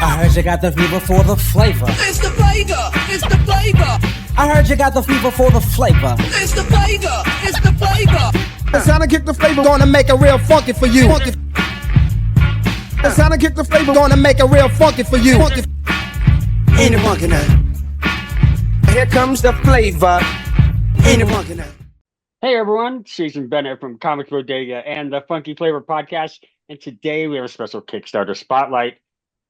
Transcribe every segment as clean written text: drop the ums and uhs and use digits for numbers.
I heard you got the fever for the flavor. It's the flavor. It's the flavor. I heard you got the fever for the flavor. It's the flavor. It's the flavor. It's time to kick the flavor, gonna make it real funky for you. It's time to kick the flavor, gonna make it real funky for you. Ain't it funky now? Here comes the flavor. Ain't it funky now? Hey everyone, TahoeJBennett from Comics Bodega and the Funky Flavor Podcast, and today we have a special Kickstarter spotlight.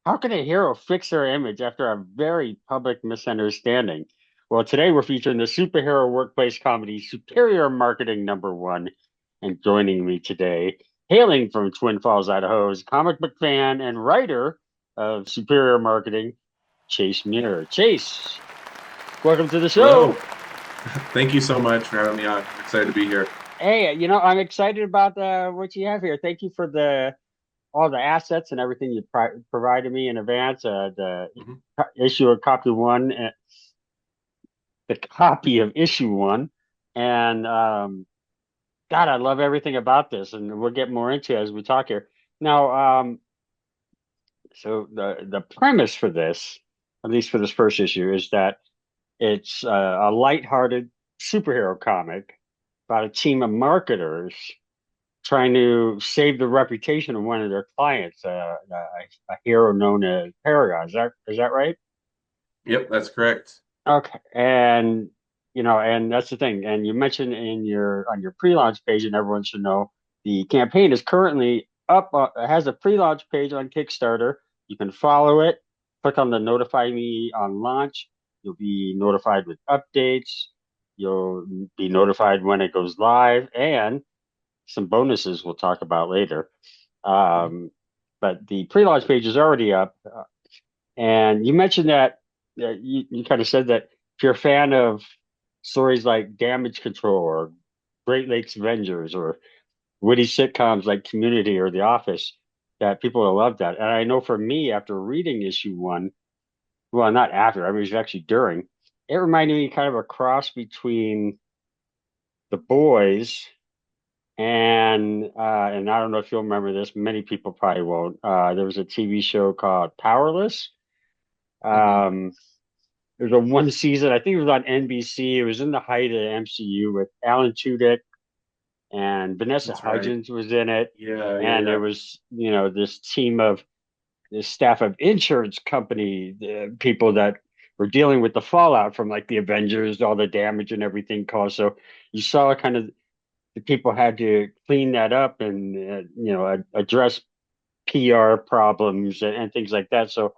How can a hero fix their image after a very public misunderstanding? Well, today we're featuring the superhero workplace comedy Superior Marketing #1, and joining me today, hailing from Twin Falls, Idaho, is comic book fan and writer of Superior Marketing, Chase Muir. Chase, welcome to the show. Hello. Thank you so much for having me on. I'm excited to be here. Hey, I'm excited about what you have here. Thank you for all the assets and everything you provided me in advance. The issue of copy one, the copy of issue one, and God, I love everything about this, and we'll get more into it as we talk here. Now, so the premise for this, at least for this first issue, is that it's a lighthearted superhero comic about a team of marketers trying to save the reputation of one of their clients, a hero known as Paragon. Is that right? Yep, that's correct. Okay, and and that's the thing. And you mentioned on your pre-launch page, and everyone should know, the campaign is currently up. It has a pre-launch page on Kickstarter. You can follow it. Click on the notify me on launch. You'll be notified with updates. You'll be notified when it goes live, and some bonuses we'll talk about later. But the pre-launch page is already up. And you mentioned that you kind of said that if you're a fan of stories like Damage Control or Great Lakes Avengers or witty sitcoms like Community or The Office, that people will love that. And I know for me, after reading issue one, well, not after, I mean, it was actually during, it reminded me kind of a cross between The Boys and I don't know if you'll remember this. Many people probably won't. There was a TV show called Powerless. There was a one season, I think it was on NBC. It was in the height of the MCU with Alan Tudyk and Vanessa Hudgens was in it. And there was, this team of this staff of insurance company people that were dealing with the fallout from like the Avengers, all the damage and everything caused. So you saw kind of the people had to clean that up and address PR problems and things like that. So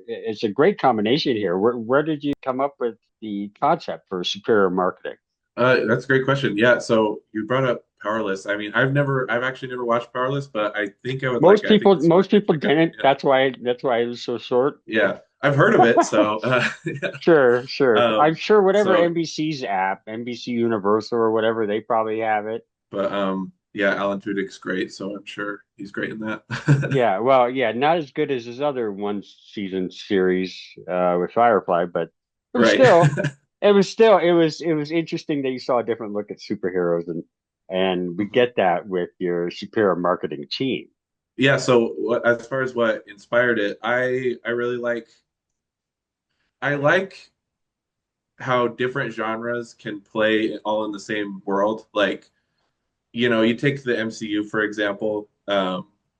it's a great combination here. Where did you come up with the concept for Superior Marketing? That's a great question. Yeah, so you brought up Powerless. I mean, I've actually never watched Powerless, but I think I would. Most people didn't. Yeah. That's why it was so short. Yeah, I've heard of it. So yeah. Sure. I'm sure whatever NBC's app, NBC Universal or whatever, they probably have it. But yeah, Alan Tudyk's great, so I'm sure he's great in that. Yeah, well, yeah, not as good as his other one season series with Firefly, but it was still it was interesting that you saw a different look at superheroes, and we get that with your Superior Marketing team. Yeah, so as far as what inspired it, I really like how different genres can play all in the same world. Like, you take the MCU, for example,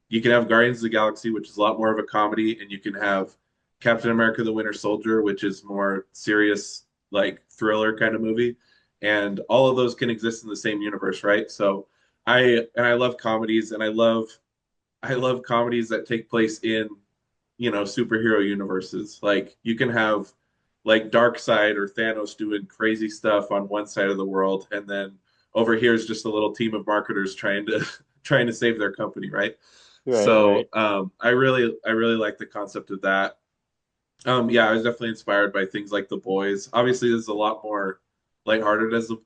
you can have Guardians of the Galaxy, which is a lot more of a comedy, and you can have Captain America: The Winter Soldier, which is more serious, like thriller kind of movie. And all of those can exist in the same universe, right? So I love comedies, and I love comedies that take place in, superhero universes. Like, you can have like Darkseid or Thanos doing crazy stuff on one side of the world, and then over here is just a little team of marketers trying to save their company, right? Right. I really like the concept of that. Yeah, I was definitely inspired by things like The Boys. Obviously, this is a lot more lighthearted, a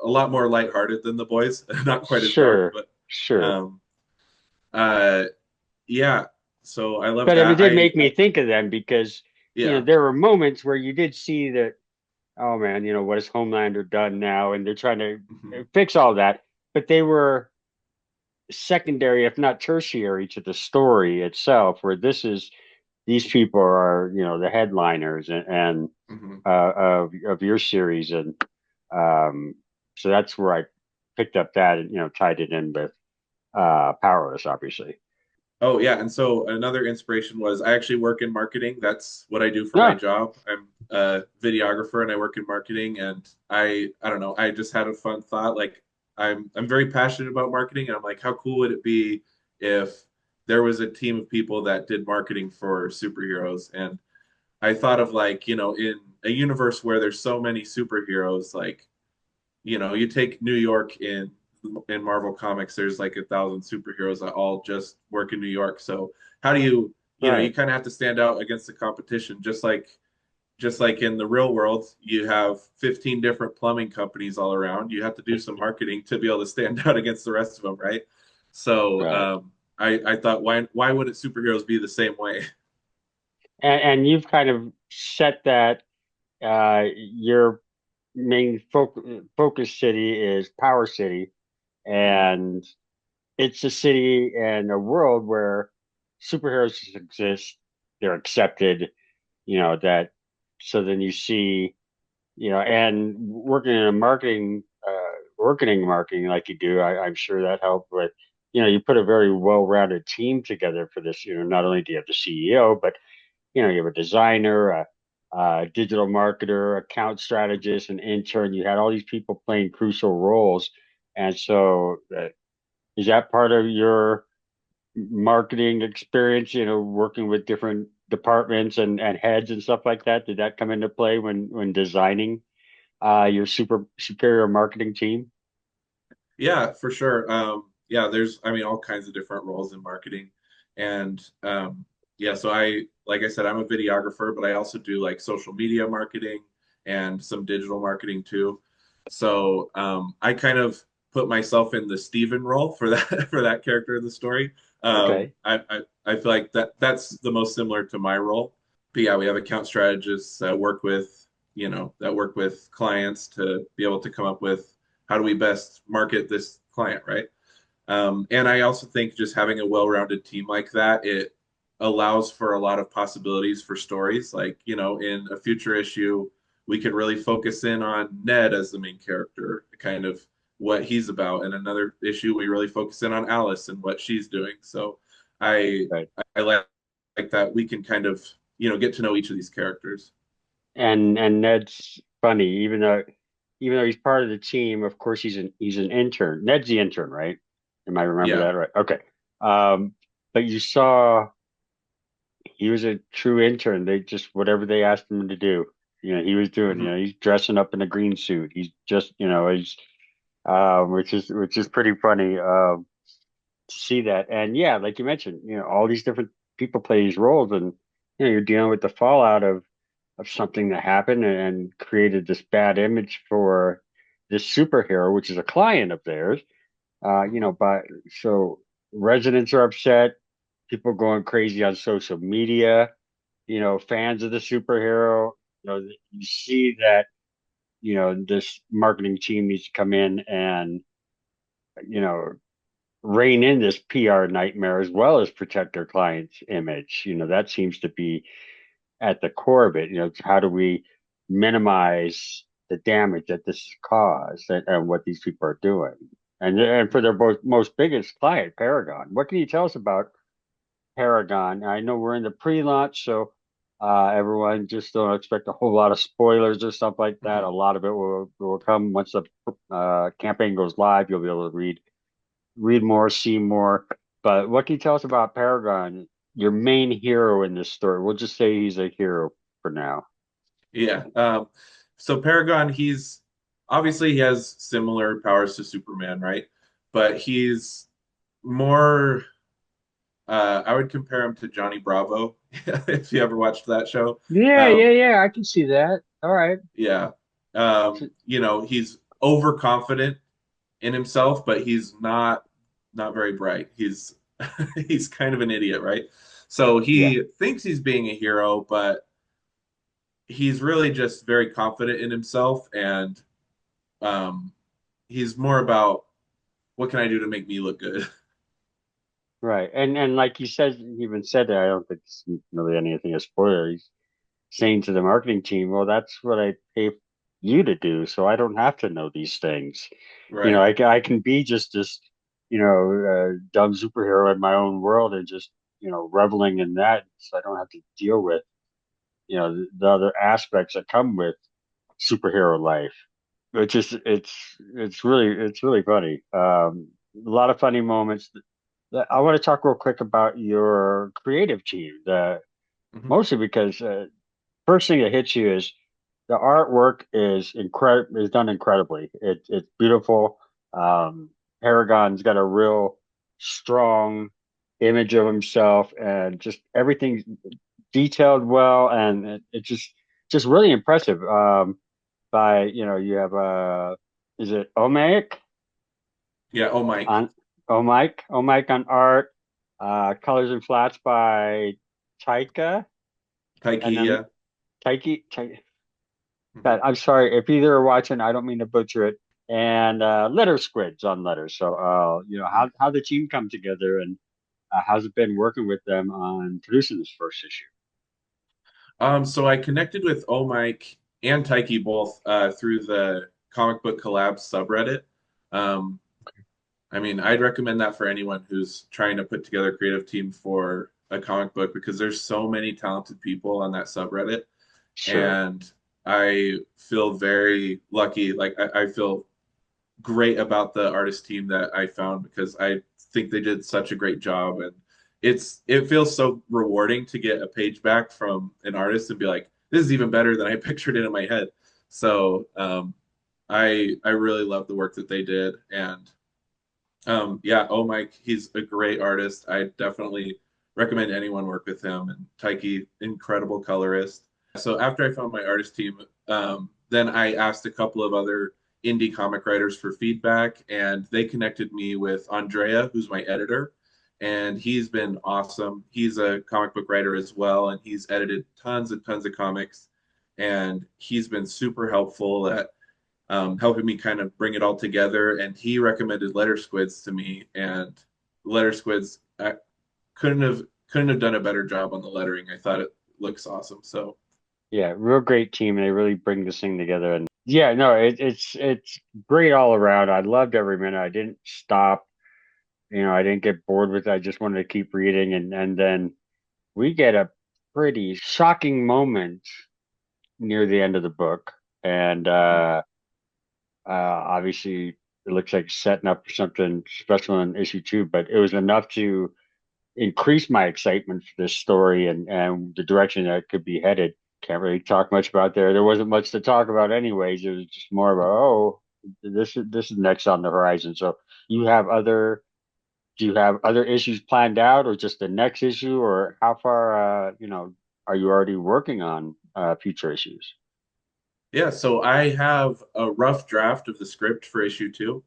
lot more lighthearted than The Boys. Not quite as dark, but sure. Yeah. So I love that. But it did make me think of them because there were moments where you did see that. Oh man, what has Homelander done now? And they're trying to fix all that, but they were secondary, if not tertiary, to the story itself. Where this is these people are, the headliners and Hmm. of your series, and um, so that's where I picked up that and tied it in with Powerless, obviously. Oh yeah, and so another inspiration was I actually work in marketing. That's what I do for my Yeah, job. I'm a videographer and I work in marketing, and I don't know, I just had a fun thought. Like I'm very passionate about marketing, and I'm like, how cool would it be if there was a team of people that did marketing for superheroes? And I thought of like, in a universe where there's so many superheroes, like, you take New York in Marvel Comics, there's like 1,000 superheroes that all just work in New York. So how do you right. kind of have to stand out against the competition, just like in the real world, you have 15 different plumbing companies all around. You have to do some marketing to be able to stand out against the rest of them, right? So Right. I thought, why wouldn't superheroes be the same way? And you've kind of set that your main focus city is Power City, Mhm. and it's a city and a world where superheroes exist. They're accepted, that so then you see, and working in a marketing like you do, I'm sure that helped with, you put a very well-rounded team together for this. Not only do you have the CEO, but you have a designer, a digital marketer, account strategist, an intern. You had all these people playing crucial roles, and so is that part of your marketing experience? Working with different departments and heads and stuff like that. Did that come into play when designing your superior marketing team? Yeah, for sure. Yeah, there's, I mean, all kinds of different roles in marketing. And yeah, so like I said, I'm a videographer, but I also do like social media marketing and some digital marketing too. So I kind of put myself in the Steven role for that for that character in the story. Okay. I feel like that's the most similar to my role. But yeah, we have account strategists that work with clients to be able to come up with how do we best market this client, right? And I also think just having a well-rounded team like that, it allows for a lot of possibilities for stories. Like, in a future issue, we could really focus in on Ned as the main character, kind of what he's about. And another issue, we really focus in on Alice and what she's doing. So I Right. I like that we can kind of, get to know each of these characters. And Ned's funny, even though he's part of the team. Of course, he's an intern. Ned's the intern, right? Am I remember Yeah. that right? Okay. Um, but you saw he was a true intern. They just whatever they asked him to do, he was doing. Mhm. He's dressing up in a green suit. He's just, he's which is pretty funny to see that. And yeah, like you mentioned, all these different people play these roles, and you're dealing with the fallout of something that happened and created this bad image for this superhero, which is a client of theirs. Mhm. But so residents are upset, people going crazy on social media, fans of the superhero. You see that, this marketing team needs to come in and, you know, rein in this PR nightmare as well as protect their client's image. That seems to be at the core of it. How do we minimize the damage that this has caused and what these people are doing? And for their most biggest client, Paragon. What can you tell us about Paragon? I know we're in the pre-launch, so everyone just don't expect a whole lot of spoilers or stuff like that. Mhm. A lot of it will come once the campaign goes live. You'll be able to read more, see more. But what can you tell us about Paragon, your main hero in this story? We'll just say he's a hero for now. Yeah. So Paragon, he's obviously he has similar powers to Superman, right? But he's more. I would compare him to Johnny Bravo, if you ever watched that show. Yeah, yeah, Um, yeah. I can see that. All right. yeah. So- He's overconfident in himself, but he's not very bright. He's he's kind of an idiot, right? So yeah. he thinks he's being a hero, but he's really just very confident in himself, and um, he's more about what can I do to make me look good. Right. And like you said, he even said that I don't think it's really anything a spoiler. He's saying to the marketing team, well, that's what I pay you to do, so I don't have to know these things. Right. I can be just this, dumb superhero in my own world and just, reveling in that, so I don't have to deal with, the other aspects that come with superhero life. Which is it's really funny. A lot of funny moments. I want to talk real quick about your creative team. Mhm. Mostly because first thing that hits you is the artwork is done incredibly. It's beautiful. Paragon's got a real strong image of himself, and just everything's detailed well, and it's just really impressive. By you have is it Omaik Yeah. Oh, Mike. on Omaik on art, colors and flats by Taika, and TAIKY. then Yeah. Taiki. Mhm. God, I'm sorry if either are watching. I don't mean to butcher it. And Lettersquids on letters. So, how the team come together, and how's it been working with them on producing this first issue? So I connected with Omaik and Taiki both through the comic book collabs subreddit. Um, I mean, I'd recommend that for anyone who's trying to put together a creative team for a comic book because there's so many talented people on that subreddit, Sure. and I feel very lucky. Like I feel great about the artist team that I found because I think they did such a great job, and it feels so rewarding to get a page back from an artist and be like, this is even better than I pictured it in my head. So I really love the work that they did, and yeah, oh Mike, he's a great artist. I definitely recommend anyone work with him. And Taiki, incredible colorist. So after I found my artist team, then I asked a couple of other indie comic writers for feedback, and they connected me with Andrea, who's my editor, and he's been awesome. He's a comic book writer as well, and he's edited tons and tons of comics, and he's been super helpful at helping me kind of bring it all together. And he recommended Lettersquids to me, and Lettersquids I couldn't have done a better job on the lettering. I thought it looks awesome. So Yeah, real great team, and they really bring this thing together. And yeah, no, it's great all around. I loved every minute. I didn't stop. I didn't get bored with it. I just wanted to keep reading, and then we get a pretty shocking moment near the end of the book, and obviously it looks like setting up for something special in issue two. But it was enough to increase my excitement for this story and the direction that it could be headed. Can't really talk much about there. There wasn't much to talk about anyways. It was just more of a, oh, this is next on the horizon. So you have other do you have other issues planned out, or just the next issue, or how far are you already working on future issues? yeah, so I have a rough draft of the script for issue two,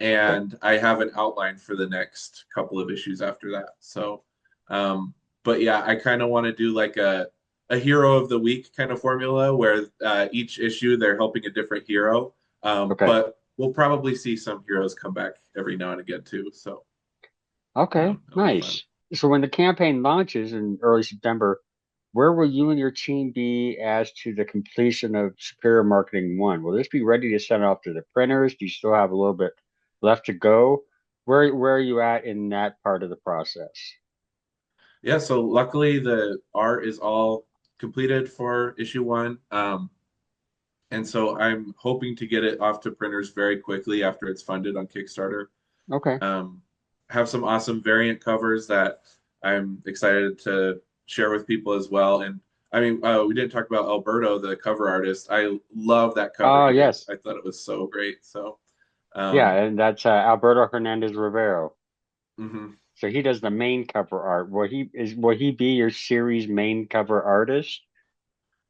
Okay. and I have an outline for the next couple of issues after that. So, but yeah, I kind of want to do like a hero of the week kind of formula where each issue they're helping a different hero. Okay. But we'll probably see some heroes come back every now and again too. So Okay. it'll be fun. Nice. So when the campaign launches in early September, where will you and your team be as to the completion of Superior Marketing 1? Will this be ready to send off to the printers? Do you still have a little bit left to go? Where are you at in that part of the process? Yeah, so luckily the art is all completed for issue one. And so I'm hoping to get it off to printers very quickly after it's funded on Kickstarter. Okay. Um, have some awesome variant covers that I'm excited to share with people as well. And I mean, we didn't talk about Alberto, the cover artist. I love that cover Oh, he did. yes. I thought it was so great. So, Yeah, um, and that's Alberto Hernandez Rivero. mhm. So he does the main cover art. Will he be your series main cover artist?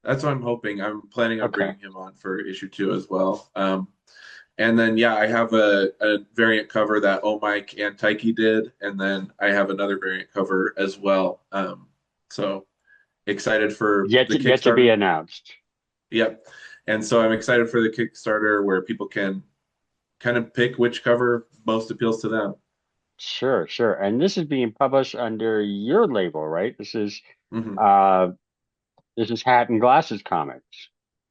That's what I'm hoping. I'm planning on Okay. bringing him on for issue two as well. And then yeah, I have a variant cover that Omaik and Taiki did, and then I have another variant cover as well. So excited for the Yet to be Kickstarter. announced. Yep. And so I'm excited for the Kickstarter where people can kind of pick which cover most appeals to them. Sure, sure. And this is being published under your label, right? Hmm. Uh this is Hat and Glasses Comics,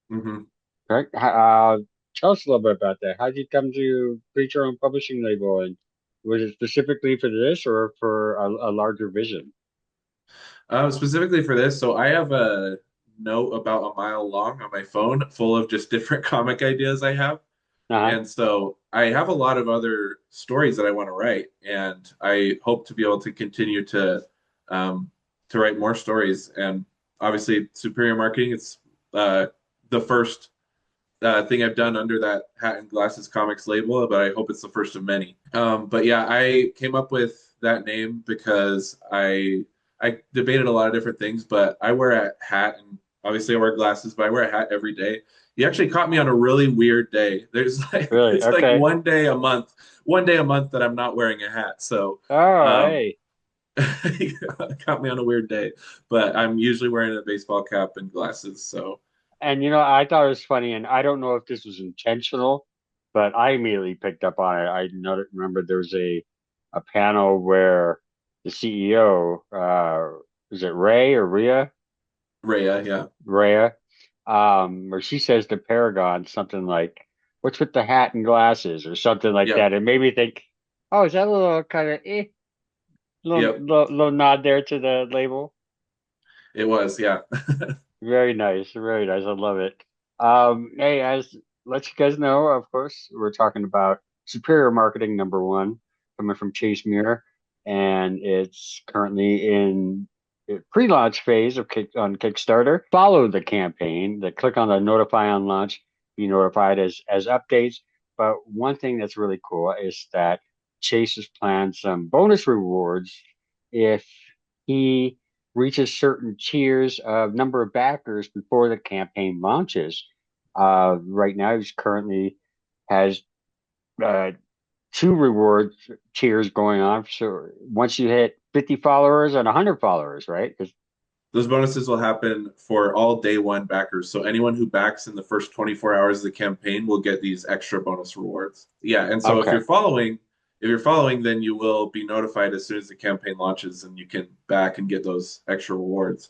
Hmm. correct? Tell us a little bit about that. How did you come to create your own publishing label, and was it specifically for this or for a larger vision? Specifically for this, so I have a note about a mile long on my phone full of just different comic ideas I have. Uh-huh. And so I have a lot of other stories that I want to write, and I hope to be able to continue um, to write more stories. And obviously, Superior Marketing, it's the first thing I've done under that Hat and Glasses Comics label, but I hope it's the first of many. But yeah, I came up with that name because I debated a lot of different things, but I wear a hat and obviously I wear glasses, but I wear a hat every day. You actually caught me on a really weird day. There's like Really? it's like Okay. one day a month that I'm not wearing a hat. So Oh, um hey. caught me on a weird day, but I'm usually wearing a baseball cap and glasses. So And I thought it was funny, and I don't know if this was intentional, but I immediately picked up on it. Remember there was a panel where the CEO, is it Ray or Rhea? Rhea, yeah. Rhea, where she says to Paragon something like, "What's with the hat and glasses?" or something like Yep. that. It made me think, oh, is that a little kind of Yep. little nod there to the label? It was, yeah. Very nice, very nice. I love it. Hey, as let you guys know, of course, we're talking about Superior Marketing #1 coming from Chase Muir, and it's currently in pre-launch phase on Kickstarter. Follow the campaign. Click on the notify on launch, be notified as updates. But one thing that's really cool is that Chase has planned some bonus rewards if he reaches certain tiers of number of backers before the campaign launches. Right now, he's currently has uh, two reward tiers going on. So once you hit 50 followers and 100 followers, right? Those bonuses will happen for all day one backers. So anyone who backs in the first 24 hours of the campaign will get these extra bonus rewards. Yeah, and so Okay, if you're following, then you will be notified as soon as the campaign launches and you can back and get those extra rewards.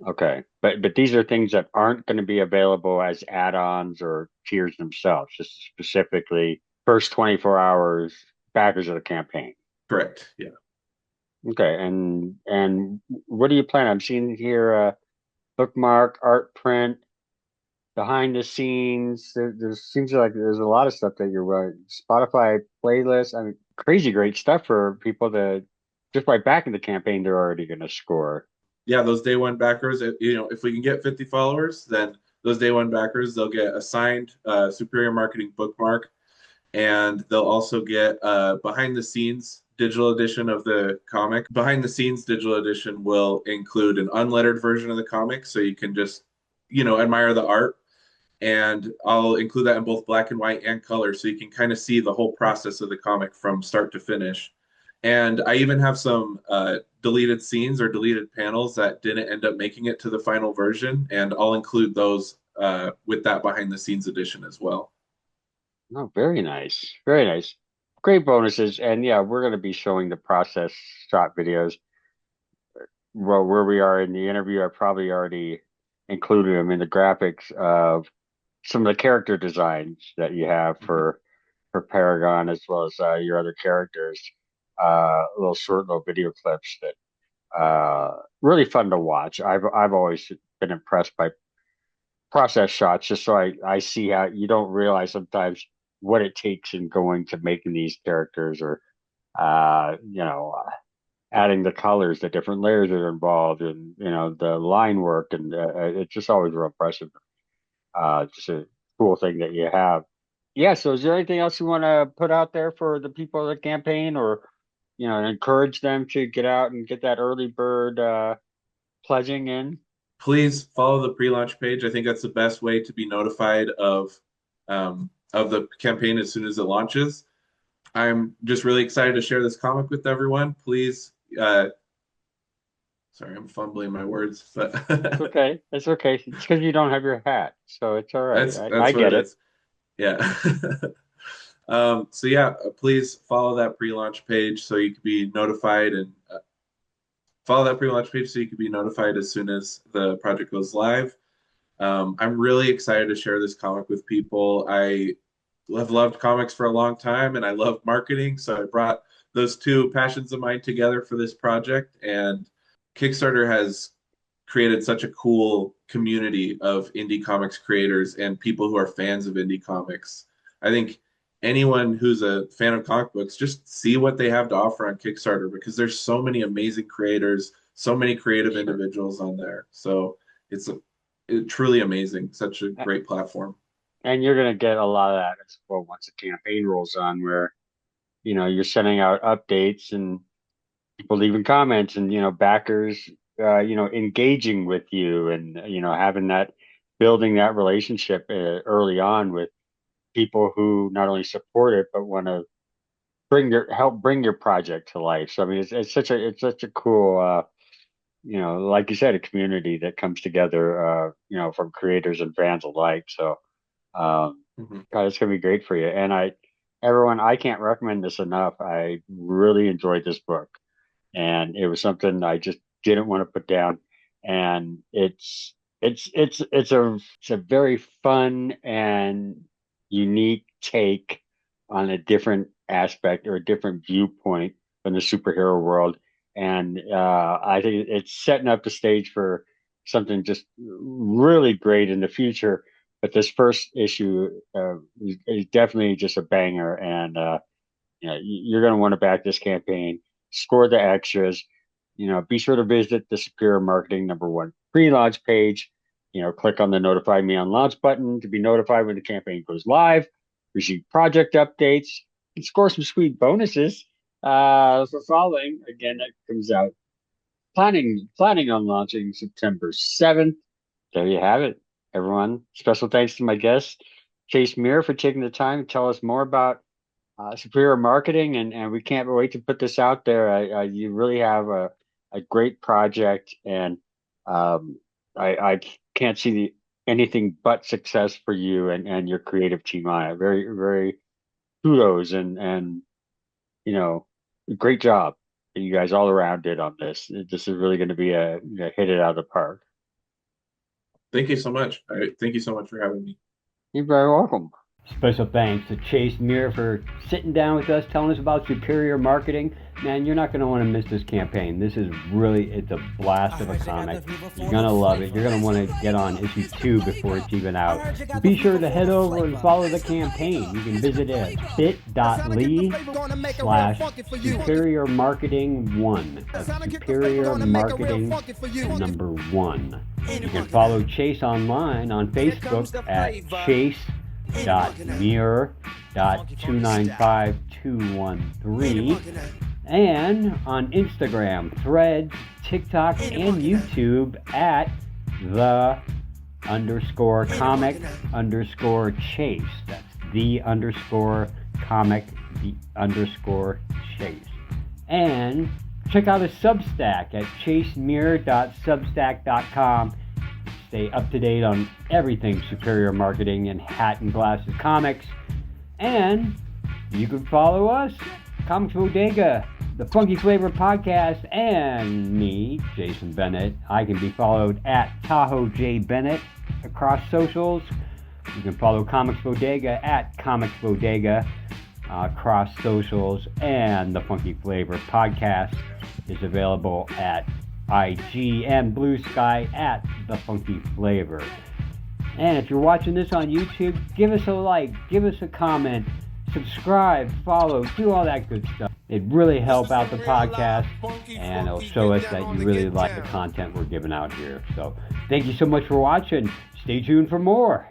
okay, but these are things that aren't going to be available as add-ons or tiers themselves. Just specifically first 24 hours backers of the campaign. Correct. Yeah. Okay, and what do you plan? I'm seeing here bookmark, art print, behind the scenes. There seems like there's a lot of stuff that you're running. Spotify playlist. I mean, crazy great stuff for people to just right back in the campaign. They're already going to score. Yeah, those day one backers, if we can get 50 followers, then those day one backers, they'll get a signed Superior Marketing bookmark, and they'll also get behind the scenes digital edition of the comic. Behind the scenes digital edition will include an unlettered version of the comic, so you can just, admire the art. And I'll include that in both black and white and color, so you can kind of see the whole process of the comic from start to finish. And I even have some deleted scenes or deleted panels that didn't end up making it to the final version, and I'll include those with that behind the scenes edition as well. Oh, very nice. Very nice. Great bonuses. And yeah, we're going to be showing the process shot videos. Well, where we are in the interview, I probably already included them in the graphics of some of the character designs that you have Mhm. for Paragon as well as your other characters. Little short little video clips that really fun to watch. I've always been impressed by process shots, just so I see how you don't realize sometimes what it takes in going to making these characters or uh, you know uh, adding the colors, the different layers that are involved, and the line work, and it's just always real impressive. Just a cool thing that you have. Yeah. So, is there anything else you want to put out there for the people of the campaign, or encourage them to get out and get that early bird pledging in? Please follow the pre-launch page. I think that's the best way to be notified of the campaign as soon as it launches. I'm just really excited to share this comic with everyone. Please, sorry, I'm fumbling my words, but It's okay. It's okay. It's because you don't have your hat, so it's all right. that's I what it get it. is. Yeah. So yeah, please follow that pre-launch page so you can be notified, and follow that pre-launch page so you can be notified as soon as the project goes live. I'm really excited to share this comic with people. I have loved comics for a long time, and I love marketing, so I brought those two passions of mine together for this project. And Kickstarter has created such a cool community of indie comics creators and people who are fans of indie comics. I think anyone who's a fan of comic books, just see what they have to offer on Kickstarter, because there's so many amazing creators, so many creative individuals on there. So it's truly amazing. Such a great platform. And you're going to get a lot of that as well once the campaign rolls on, where, you're sending out updates and people leaving comments, and, backers, engaging with you, and, having that, building that relationship early on with people who not only support it, but want to help bring your project to life. So, I mean, it's such a cool, like you said, a community that comes together, from creators and fans alike. So, God, it's gonna be great for you. And everyone, I can't recommend this enough. I really enjoyed this book, and it was something I just didn't want to put down. And it's a very fun and unique take on a different aspect or a different viewpoint from the superhero world. And I think it's setting up the stage for something just really great in the future. But this first issue is definitely just a banger, and you're going to want to back this campaign. Score the extras. Be sure to visit the Superior Marketing #1 pre-launch page. Click on the Notify Me on Launch button to be notified when the campaign goes live. Receive project updates and score some sweet bonuses for following. Again, that comes out planning on launching September 7th. There you have it, everyone. Special thanks to my guest, Chase Muir, for taking the time to tell us more about Superior Marketing, and we can't wait to put this out there. You really have a great project, and I can't see anything but success for you and your creative team on it. Very, very kudos, and great job that you guys all around did on this. This is really going to be a hit it out of the park. Thank you so much. Thank you so much for having me. You're very welcome. Special thanks to Chase Muir for sitting down with us, telling us about Superior Marketing. Man, you're not going to want to miss this campaign. This is it's a blast of a comic. You're going to love it. You're going to want to get on issue 2 before it's even out. Be sure to head over and follow the campaign. You can visit it at bit.ly/Superior Marketing 1. That's Superior Marketing #1. You can follow Chase online on Facebook at Chase.Muir.295213, and on Instagram, Threads, TikTok, and YouTube at _comic_chase. That's _comic_chase. And check out his Substack at chasemuir.substack.com. Stay up to date on everything Superior Marketing and Hat and Glasses Comics. And you can follow us, Comics Bodega, the Funky Flavor Podcast, and me, Jason Bennett. I can be followed at TahoeJBennett across socials. You can follow Comics Bodega at Comics Bodega across socials. And the Funky Flavor Podcast is available at IG and Blue Sky at The Funky Flavor. And if you're watching this on YouTube, give us a like, give us a comment, subscribe, follow, do all that good stuff. It really helps out the podcast, and it'll show us that you really like the content we're giving out here. So thank you so much for watching. Stay tuned for more.